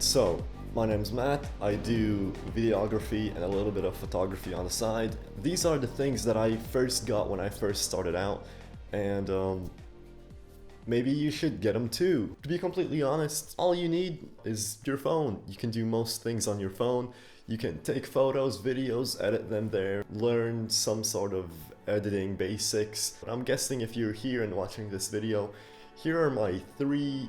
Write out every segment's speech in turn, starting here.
Alright, so my name's Matt. I do videography and a little bit of photography on the side. These are the things that I first got when I first started out, and maybe you should get them too. To be completely honest, all you need is your phone. You can do most things on your phone. You can take photos, videos, edit them there, learn some sort of editing basics. But I'm guessing if you're here and watching this video, here are my 3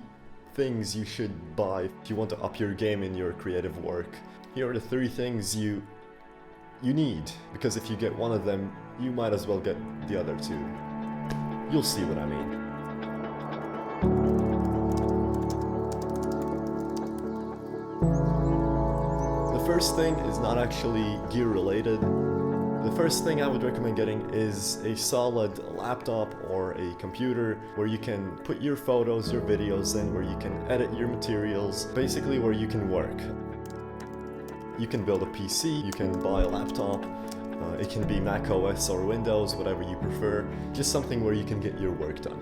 things you should buy if you want to up your game in your creative work. Here are the 3 things you need, because if you get one of them, you might as well get the other 2. You'll see what I mean. The first thing is not actually gear related. The first thing I would recommend getting is a solid laptop or a computer where you can put your photos, your videos in, where you can edit your materials, basically where you can work. You can build a PC, you can buy a laptop, it can be Mac OS or Windows, whatever you prefer, just something where you can get your work done.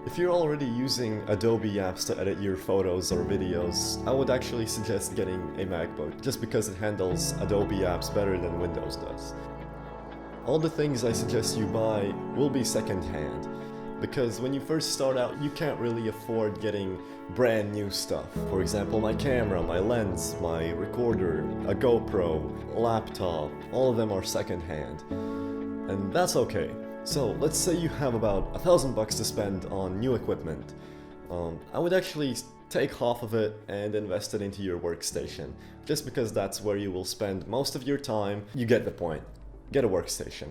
If you're already using Adobe apps to edit your photos or videos, I would actually suggest getting a MacBook, just because it handles Adobe apps better than Windows does. All the things I suggest you buy will be second-hand, because when you first start out, you can't really afford getting brand new stuff. For example, my camera, my lens, my recorder, a Gopro, laptop, all of them are second-hand. And that's okay. So let's say you have about $1,000 to spend on new equipment. I would actually take half of it and invest it into your workstation, just because that's where you will spend most of your time. You get the point. Get a workstation.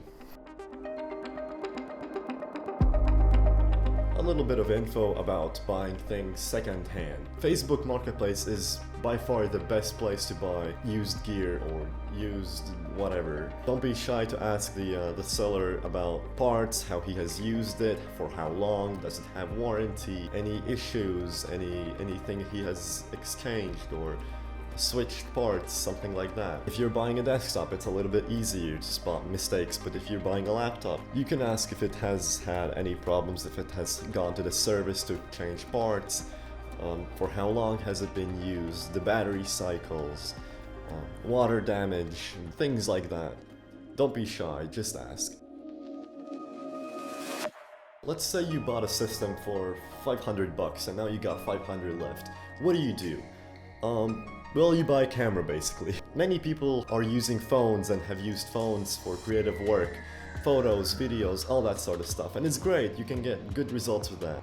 A little bit of info about buying things second-hand. Facebook Marketplace is by far the best place to buy used gear or used whatever. Don't be shy to ask the seller about parts, how he has used it, for how long, does it have warranty, any issues, anything he has exchanged or switched parts, something like that. If you're buying a desktop, it's a little bit easier to spot mistakes, but if you're buying a laptop, you can ask if it has had any problems, if it has gone to the service to change parts, for how long has it been used, the battery cycles, water damage, things like that. Don't be shy, just ask. Let's say you bought a system for $500 and now you got $500 left. What do? Well, you buy a camera basically. Many people are using phones and have used phones for creative work, photos, videos, all that sort of stuff, and it's great, you can get good results with that.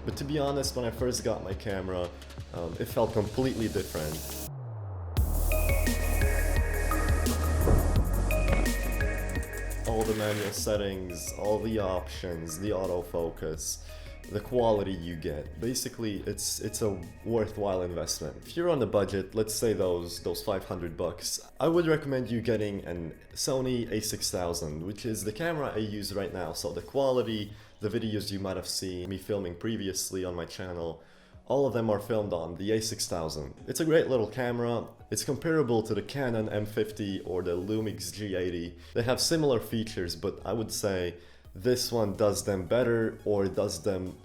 But to be honest, when I first got my camera, it felt completely different. All the manual settings, all the options, the autofocus, the quality you get. Basically, it's a worthwhile investment. If you're on the budget, let's say those $500, I would recommend you getting an Sony a6000, which is the camera I use right now. So the quality, the videos you might have seen me filming previously on my channel, all of them are filmed on the a6000. It's a great little camera. It's comparable to the Canon M50 or the Lumix G80. They have similar features, but I would say this one does them better or does them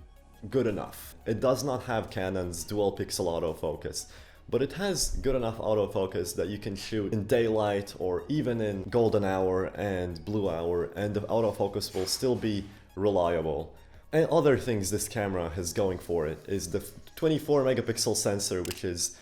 good enough. It does not have Canon's dual pixel autofocus, but it has good enough autofocus that you can shoot in daylight or even in golden hour and blue hour, and the autofocus will still be reliable. And other things this camera has going for it is the 24 megapixel sensor, which is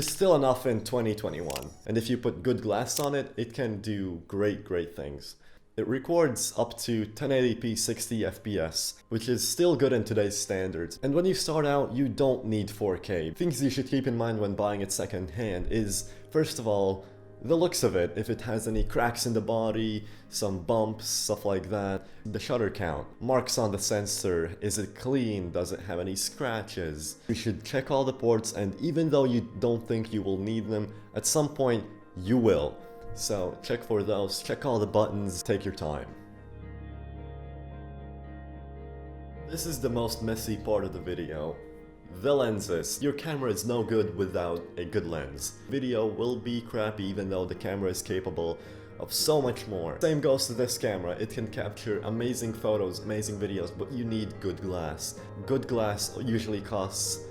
still enough in 2021. And if you put good glass on it, it can do great things. It records up to 1080p 60 FPS, which is still good in today's standards. And when you start out, you don't need 4K. Things you should keep in mind when buying it second-hand is, first of all, the looks of it. If it has any cracks in the body, some bumps, stuff like that. The shutter count, marks on the sensor, is it clean, does it have any scratches? You should check all the ports, and even though you don't think you will need them, at some point you will. So check for those, check all the buttons, take your time. This is the most messy part of the video. The lenses. Your camera is no good without a good lens. Video will be crappy even though the camera is capable of so much more. Same goes to this camera. It can capture amazing photos, amazing videos, but you need good glass. Good glass usually costs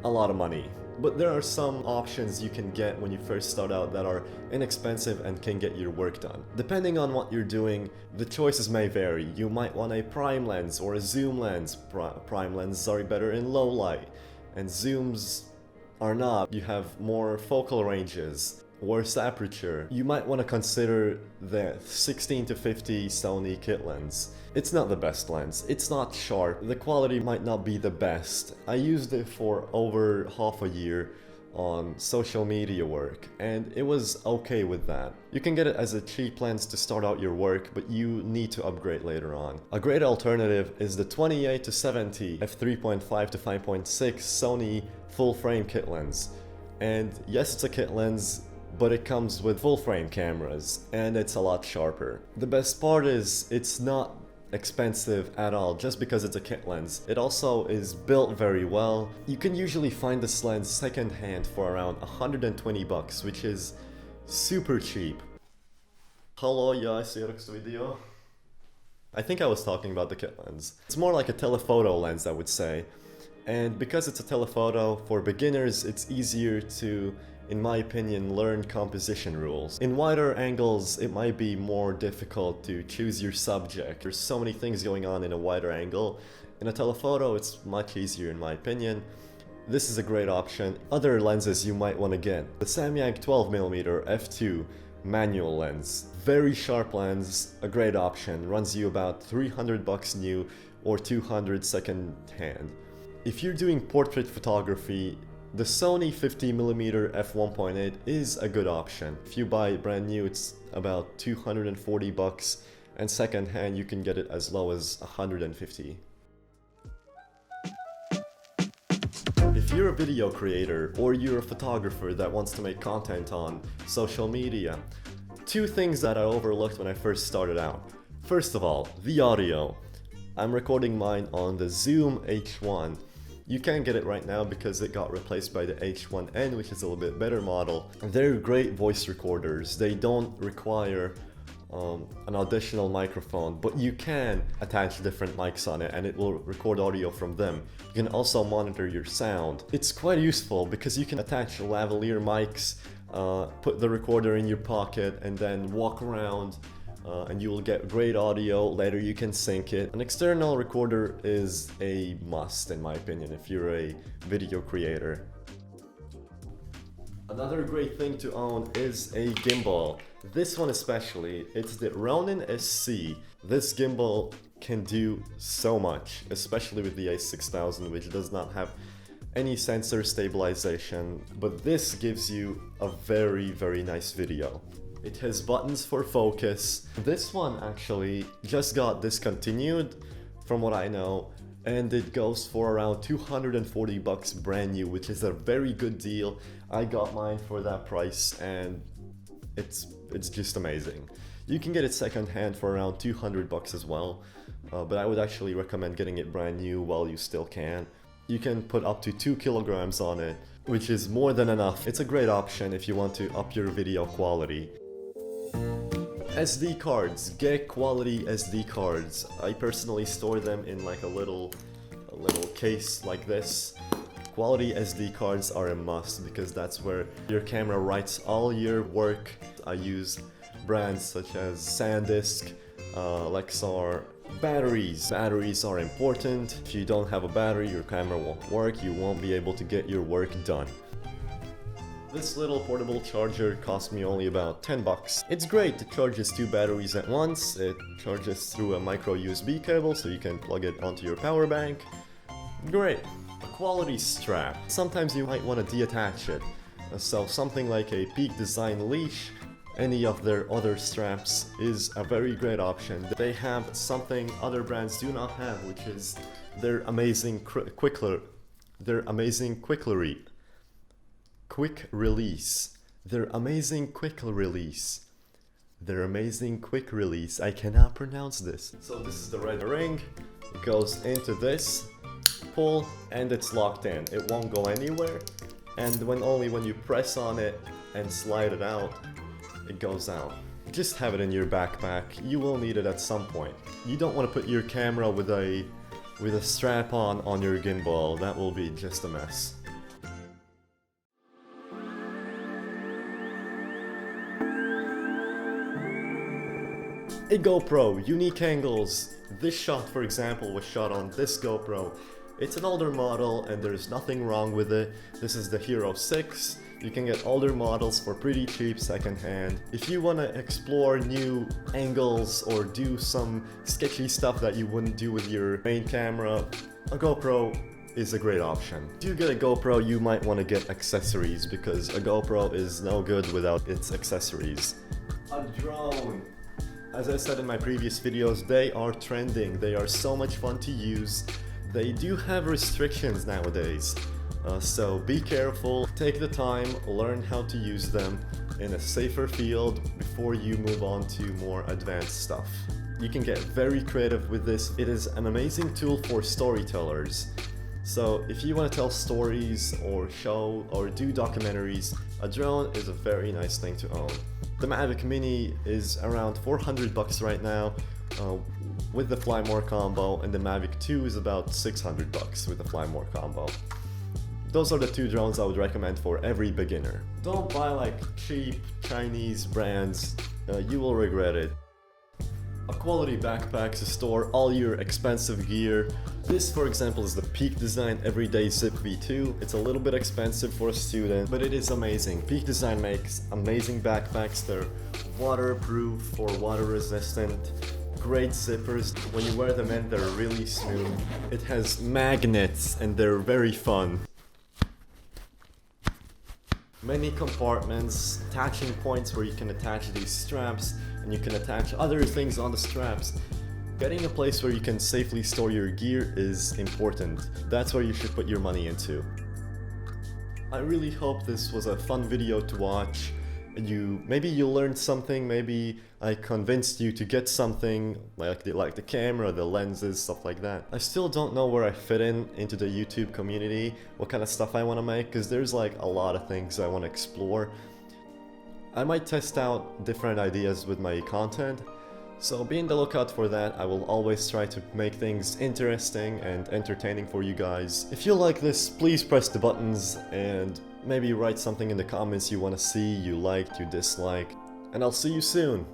a lot of money. But there are some options you can get when you first start out that are inexpensive and can get your work done. Depending on what you're doing, the choices may vary. You might want a prime lens or a zoom lens. Prime lenses are better in low light, and zooms are not. You have more focal ranges, worse aperture. You might want to consider the 16 to 50 Sony kit lens. It's not the best lens, it's not sharp, the quality might not be the best. I used it for over half a year on social media work, and it was okay with that. You can get it as a cheap lens to start out your work, but you need to upgrade later on. A great alternative is the 28 to 70 f3.5 to 5.6 Sony full frame kit lens. And yes, it's a kit lens, but it comes with full frame cameras, and it's a lot sharper. The best part is it's not expensive at all just because it's a kit lens. It also is built very well. You can usually find this lens secondhand for around 120 bucks, which is super cheap. Hello, ja esi video. I think I was talking about the kit lens. It's more like a telephoto lens, I would say. And because it's a telephoto, for beginners it's easier to, in my opinion, learn composition rules. In wider angles, it might be more difficult to choose your subject. There's so many things going on in a wider angle. In a telephoto, it's much easier in my opinion. This is a great option. Other lenses you might want to get. The Samyang 12mm f2 manual lens. Very sharp lens, a great option. Runs you about 300 bucks new or 200 second hand. If you're doing portrait photography, the Sony 50mm f1.8 is a good option. If you buy it brand new, it's about 240 bucks, and second hand you can get it as low as 150. If you're a video creator or you're a photographer that wants to make content on social media, two things that I overlooked when I first started out. First of all, the audio. I'm recording mine on the Zoom H1. You can't get it right now because it got replaced by the H1N, which is a little bit better model. They're great voice recorders. They don't require an additional microphone, but you can attach different mics on it and it will record audio from them. You can also monitor your sound. It's quite useful because you can attach lavalier mics, put the recorder in your pocket and then walk around and you will get great audio. Later you can sync it. An external recorder is a must in my opinion if you're a video creator. Another great thing to own is a gimbal. This one especially, it's the Ronin SC. This gimbal can do so much, especially with the A6000, which does not have any sensor stabilization, but this gives you a very nice video. It has buttons for focus. This one actually just got discontinued from what I know, and it goes for around 240 bucks brand new, which is a very good deal. I got mine for that price and it's just amazing. You can get it secondhand for around 200 bucks as well, but I would actually recommend getting it brand new while you still can. You can put up to 2 kilograms on it, which is more than enough. It's a great option if you want to up your video quality. SD cards, get quality SD cards. I personally store them in like a little case like this. Quality SD cards are a must because that's where your camera writes all your work. I use brands such as SanDisk, Lexar. Batteries are important. If you don't have a battery, your camera won't work. You won't be able to get your work done. This little portable charger cost me only about 10 bucks. It's great, it charges 2 batteries at once, it charges through a micro USB cable so you can plug it onto your power bank. Great. A quality strap. Sometimes you might want to detach it. So something like a Peak Design leash, any of their other straps is a very great option. They have something other brands do not have, which is their amazing quick release. Their amazing quick release. I cannot pronounce this. So this is the red ring. It goes into this, pull, and it's locked in. It won't go anywhere. And only when you press on it and slide it out, it goes out. Just have it in your backpack. You will need it at some point. You don't want to put your camera with a strap on your gimbal. That will be just a mess. A GoPro, unique angles. This shot, for example, was shot on this GoPro. It's an older model and there's nothing wrong with it. This is the Hero 6. You can get older models for pretty cheap secondhand. If you want to explore new angles or do some sketchy stuff that you wouldn't do with your main camera, a GoPro is a great option. If you get a GoPro, you might want to get accessories because a GoPro is no good without its accessories. A drone. As I said in my previous videos, they are trending. They are so much fun to use. They do have restrictions nowadays. So be careful, take the time, learn how to use them in a safer field before you move on to more advanced stuff. You can get very creative with this. It is an amazing tool for storytellers. So if you want to tell stories or show or do documentaries, a drone is a very nice thing to own. The Mavic Mini is around 400 bucks right now with the Fly More combo, and the Mavic 2 is about 600 bucks with the Fly More combo. Those are the two drones I would recommend for every beginner. Don't buy like cheap Chinese brands, you will regret it. A quality backpack to store all your expensive gear. This, for example, is the Peak Design Everyday Zip V2. It's a little bit expensive for a student, but it is amazing. Peak Design makes amazing backpacks. They're waterproof or water resistant. Great zippers. When you wear them in, they're really smooth. It has magnets and they're very fun. Many compartments, attaching points where you can attach these straps and you can attach other things on the straps. Getting a place where you can safely store your gear is important. That's where you should put your money into. I really hope this was a fun video to watch. Maybe you learned something, maybe I convinced you to get something like the camera, the lenses, stuff like that. I still don't know where I fit into the YouTube community, what kind of stuff I want to make, because there's like a lot of things I want to explore. I might test out different ideas with my content, so be on the lookout for that. I will always try to make things interesting and entertaining for you guys. If you like this, please press the buttons and maybe write something in the comments you want to see, you liked, you dislike, and I'll see you soon.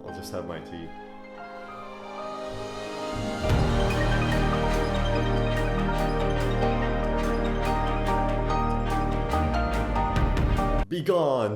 I'll just have my tea. Be gone!